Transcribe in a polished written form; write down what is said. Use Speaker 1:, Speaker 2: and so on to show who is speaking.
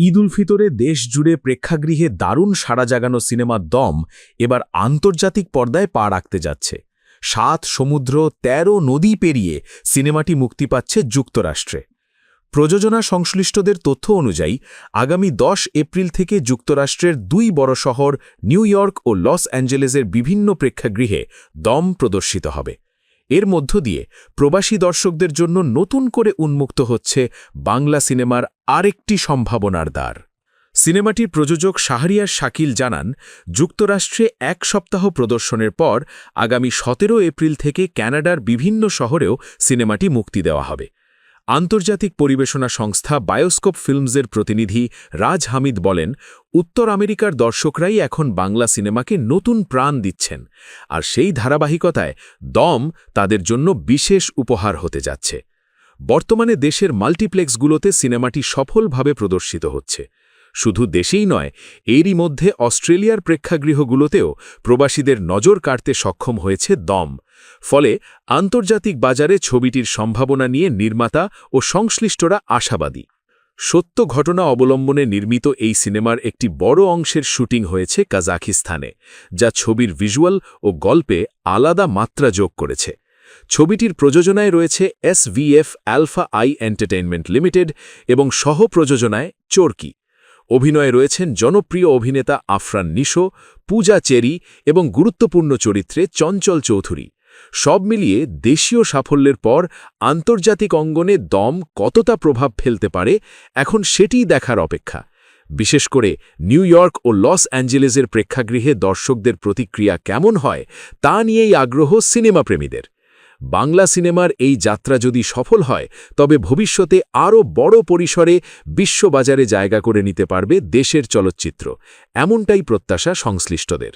Speaker 1: ঈদ উল ফিতরে দেশ জুড়ে প্রেক্ষাগৃহে দারুণ সাড়া জাগানো সিনেমা দম এবার আন্তর্জাতিক পর্দায় পা রাখতে যাচ্ছে। ৭ সমুদ্র ১৩ নদী পেরিয়ে সিনেমাটি মুক্তি পাচ্ছে যুক্তরাষ্ট্রে। প্রযোজনা সংশ্লিষ্টদের তথ্য অনুযায়ী আগামী ১০ এপ্রিল থেকে যুক্তরাষ্ট্রের ২ বড় শহর নিউ ইয়র্ক ও লস অ্যাঞ্জেলেসের বিভিন্ন প্রেক্ষাগৃহে দম প্রদর্শিত হবে। এর মধ্য দিয়ে প্রবাসী দর্শকদের জন্য নতুন করে উন্মুক্ত হচ্ছে বাংলা সিনেমার আরেকটি সম্ভাবনার দ্বার। সিনেমাটির প্রযোজক শাহরিয়ার শাকিল জানান, যুক্তরাষ্ট্রে ১ সপ্তাহ প্রদর্শনের পর আগামী ১৭ এপ্রিল থেকে কানাডার বিভিন্ন শহরেও সিনেমাটি মুক্তি দেওয়া হবে। আন্তর্জাতিক পরিবেশনা সংস্থা বায়োস্কোপ ফিল্মসের প্রতিনিধি রাজ হামিদ বলেন, উত্তর আমেরিকার দর্শকরাই এখন বাংলা সিনেমাকে নতুন প্রাণ দিচ্ছেন, আর সেই ধারাবাহিকতায় দম তাদের জন্য বিশেষ উপহার হতে যাচ্ছে। বর্তমানে দেশের মাল্টিপ্লেক্সগুলোতে সিনেমাটি সফলভাবে প্রদর্শিত হচ্ছে। শুধু দেশেই নয়, এরই মধ্যে অস্ট্রেলিয়ার প্রেক্ষাগৃহগুলোতেও প্রবাসীদের নজর কাড়তে সক্ষম হয়েছে দম। ফলে আন্তর্জাতিক বাজারে ছবিটির সম্ভাবনা নিয়ে নির্মাতা ও সংশ্লিষ্টরা আশাবাদী। সত্য ঘটনা অবলম্বনে নির্মিত এই সিনেমার একটি বড় অংশের শুটিং হয়েছে কাজাখিস্তানে, যা ছবির ভিজুয়াল ও গল্পে আলাদা মাত্রা যোগ করেছে। ছবিটির প্রযোজনায় রয়েছে SVF Alpha I entertainment limited এবং সহ-প্রযোজনায় চরকি। অভিনয়ে রয়েছেন জনপ্রিয় অভিনেতা আফরান নিশো, পূজা চেরি এবং গুরুত্বপূর্ণ চরিত্রে চঞ্চল চৌধুরী। সব মিলিয়ে দেশীয় সাফল্যের পর আন্তর্জাতিক অঙ্গনে দম কতটা প্রভাব ফেলতে পারে, এখন সেটিই দেখার অপেক্ষা। বিশেষ করে নিউ ইয়র্ক ও লস অ্যাঞ্জেলেসের প্রেক্ষাগৃহে দর্শকদের প্রতিক্রিয়া কেমন হয় তা নিয়েই আগ্রহ সিনেমাপ্রেমীদের। বাংলা সিনেমার এই যাত্রা যদি সফল হয়, তবে ভবিষ্যতে আরও বড় পরিসরে বিশ্ববাজারে জায়গা করে নিতে পারবে দেশের চলচ্চিত্র, এমনটাই প্রত্যাশা সংশ্লিষ্টদের।